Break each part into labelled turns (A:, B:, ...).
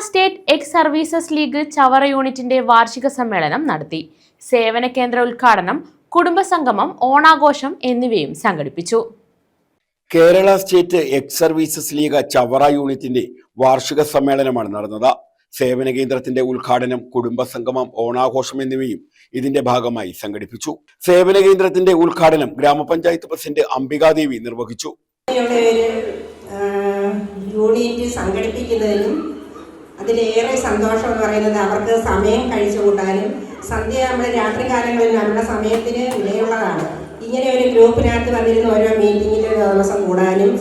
A: State X services league Chavara യൂണിറ്റിന്റെ വാർഷിക സമ്മേളനം നടത്തി. സേവന കേന്ദ്ര ഉദ്ഘാടനം, കുടുംബസംഗമം, ഓണാഘോഷം എന്നിവയും സംഘടിപ്പിച്ചു.
B: Kerala state X services league Chavara യൂണിറ്റിന്റെ വാർഷിക സമ്മേളനമാണ് നടന്നത്. സേവന കേന്ദ്രത്തിന്റെ ഉദ്ഘാടനം, കുടുംബസംഗമം, ഓണാഘോഷം എന്നിവയും ഇതിന്റെ ഭാഗമായി സംഘടിപ്പിച്ചു. സേവന കേന്ദ്രത്തിന്റെ ഉദ്ഘാടനം ഗ്രാമപഞ്ചായത്ത് പ്രസിഡന്റ് അംബികാദേവി നിർവഹിച്ചു.
C: യൂണിറ്റ് സംഘടിപ്പിക്കുന്നതിനും അതിലേറെ സന്തോഷം എന്ന് പറയുന്നത് അവർക്ക് സമയം കഴിച്ചു കൂട്ടാനും സന്ധ്യയാകുമ്പോൾ രാത്രി കാലങ്ങളിൽ നമ്മുടെ സമയത്തിന് വിലയുള്ളതാണ്. ഇങ്ങനെ ഒരു ഗ്രൂപ്പിനകത്ത് വന്നിരുന്ന ഓരോ മീറ്റിങ്ങിൽ ദിവസം കൂടാനും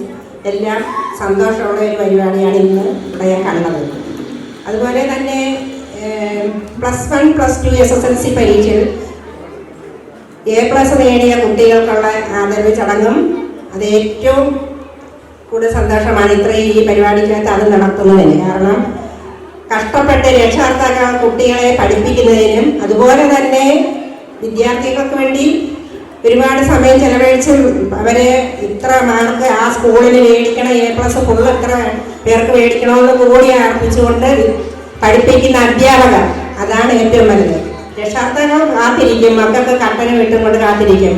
C: എല്ലാം സന്തോഷമുള്ള ഒരു പരിപാടിയാണ് ഇന്ന് ഇവിടെ ഞാൻ കണ്ടത്. അതുപോലെ തന്നെ +1, +2 SSLC പരീക്ഷയിൽ A+ നേടിയ കുട്ടികൾക്കുള്ള ആദരവ് ചടങ്ങും അത് ഏറ്റവും കൂടുതൽ സന്തോഷമാണ് ഇത്രയും ഈ പരിപാടിക്കകത്ത് അത് നടത്തുന്നതിന്. കാരണം കഷ്ടപ്പെട്ട് രക്ഷകർത്താക്കൾ കുട്ടികളെ പഠിപ്പിക്കുന്നതിനും അതുപോലെ തന്നെ വിദ്യാർത്ഥികൾക്ക് വേണ്ടി ഒരുപാട് സമയം ചെലവഴിച്ച് അവരെ ഇത്ര മാർക്ക് ആ സ്കൂളിന് മേടിക്കണം, A+ ഫുൾ എത്ര പേർക്ക് മേടിക്കണമെന്ന് കൂടി അർപ്പിച്ചുകൊണ്ട് പഠിപ്പിക്കുന്ന അധ്യാപകർ, അതാണ് ഏറ്റവും വലുത്. രക്ഷകർത്താക്കൾ കാത്തിരിക്കും, മക്കൾക്ക് കട്ടന വിട്ടുകൊണ്ട് കാത്തിരിക്കും.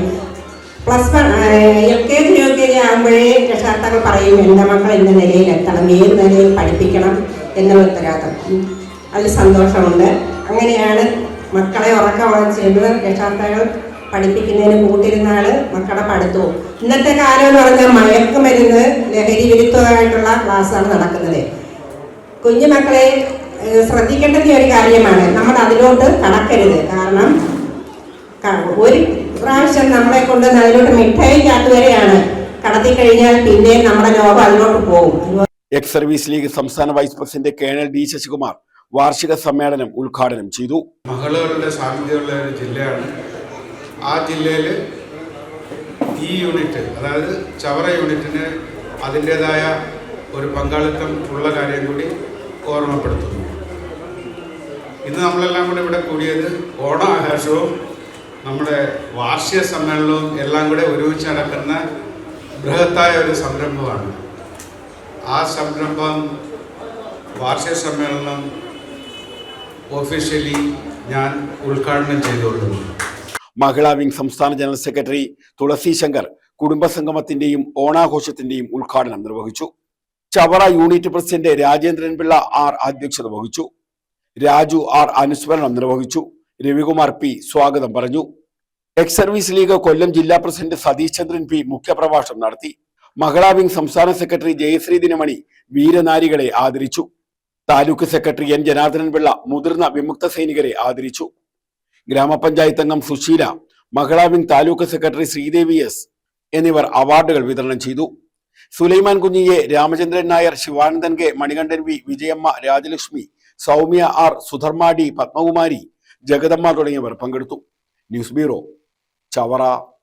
C: +1 LKG UKG ആകുമ്പോഴേ രക്ഷകർത്താക്കൾ പറയും എൻ്റെ മക്കൾ ഇന്ന നിലയിൽ എത്തണം, ഏത് നിലയിൽ പഠിപ്പിക്കണം എന്നുള്ള ഉത്തരവാദിത്തം. അതിൽ സന്തോഷമുണ്ട്. അങ്ങനെയാണ് മക്കളെ ഉറക്കം ചെയ്യുന്നത്. രക്ഷകർത്താക്കൾ പഠിപ്പിക്കുന്നതിന് കൂട്ടിരുന്നാൾ മക്കളുടെ പഠിത്തവും. ഇന്നത്തെ കാലം എന്ന് പറഞ്ഞാൽ മയക്കുമരുന്ന്, ലഹരി വിരുദ്ധമായിട്ടുള്ള ക്ലാസ്സാണ് നടക്കുന്നത്. കുഞ്ഞുമക്കളെ ശ്രദ്ധിക്കേണ്ടത് ഒരു കാര്യമാണ്, നമ്മൾ അതിലോട്ട് കടക്കരുത്. കാരണം ഒരു പ്രാവശ്യം നമ്മളെ കൊണ്ട് അതിലോട്ട് മിഠായിക്കകത്ത് വരെയാണ് കടത്തിക്കഴിഞ്ഞാൽ പിന്നെ നമ്മുടെ ലോകം അതിലോട്ട് പോകും.
B: എക്സ് സർവീസ് ലീഗ് സംസ്ഥാന vice president colonel D Sasikumar വാർഷിക സമ്മേളനം ഉദ്ഘാടനം ചെയ്തു.
D: മകളുടെ സാധ്യതയുള്ള ഒരു ജില്ലയാണ്. ആ ജില്ലയിൽ ഈ യൂണിറ്റ്, അതായത് ചവറ യൂണിറ്റിന് അതിൻ്റെതായ ഒരു പങ്കാളിത്തം ഉള്ള കാര്യം കൂടി ഓർമ്മപ്പെടുത്തുന്നു. ഇന്ന് നമ്മളെല്ലാം കൂടെ ഇവിടെ കൂടിയത് ഓണാഘോഷവും നമ്മുടെ വാർഷിക സമ്മേളനവും എല്ലാം കൂടെ ഒരുമിച്ച് നടക്കുന്ന ബൃഹത്തായ ഒരു സംരംഭമാണ്. ആ സംരംഭം വാർഷിക സമ്മേളനം ഒഫീഷ്യലി ഞാൻ ഉദ്ഘാടനം ചെയ്തുകൊള്ളുന്നു.
B: മഹിളാ വിംഗ് സംസ്ഥാന ജനറൽ സെക്രട്ടറി തുളസി ശങ്കർ കുടുംബസംഗമത്തിന്റെയും ഓണാഘോഷത്തിന്റെയും ഉദ്ഘാടനം നിർവഹിച്ചു. Chavara unit president Rajendran Pillai R അധ്യക്ഷത വഹിച്ചു. രാജു R അനുസ്മരണം നിർവഹിച്ചു. രവികുമാർ P സ്വാഗതം പറഞ്ഞു. എക്സ് സർവീസ് ലീഗ് കൊല്ലം ജില്ലാ പ്രസിഡന്റ് സതീഷ് ചന്ദ്രൻ P മുഖ്യപ്രഭാഷണം നടത്തി. മഹിളാ വിംഗ് സംസ്ഥാന സെക്രട്ടറി ജയശ്രീ ദിനമണി വീരനാരികളെ ആദരിച്ചു. താലൂക്ക് സെക്രട്ടറി N ജനാർദ്ദനൻ പിള്ള മുതിർന്ന വിമുക്ത സൈനികരെ ആദരിച്ചു. ഗ്രാമപഞ്ചായത്ത് അംഗം Susheela, Mahila wing taluk secretary Sreedevi S എന്നിവർ അവാർഡുകൾ വിതരണം ചെയ്തു. Sulaiman കുഞ്ഞിയെ, Ramachandran Nair, Sivanandan K, Manikandan V, Vijayamma, Rajalakshmi, Soumya R, Sudharma D, Padmakumari, Jagadamma തുടങ്ങിയവർ പങ്കെടുത്തു. News bureau, Chavara.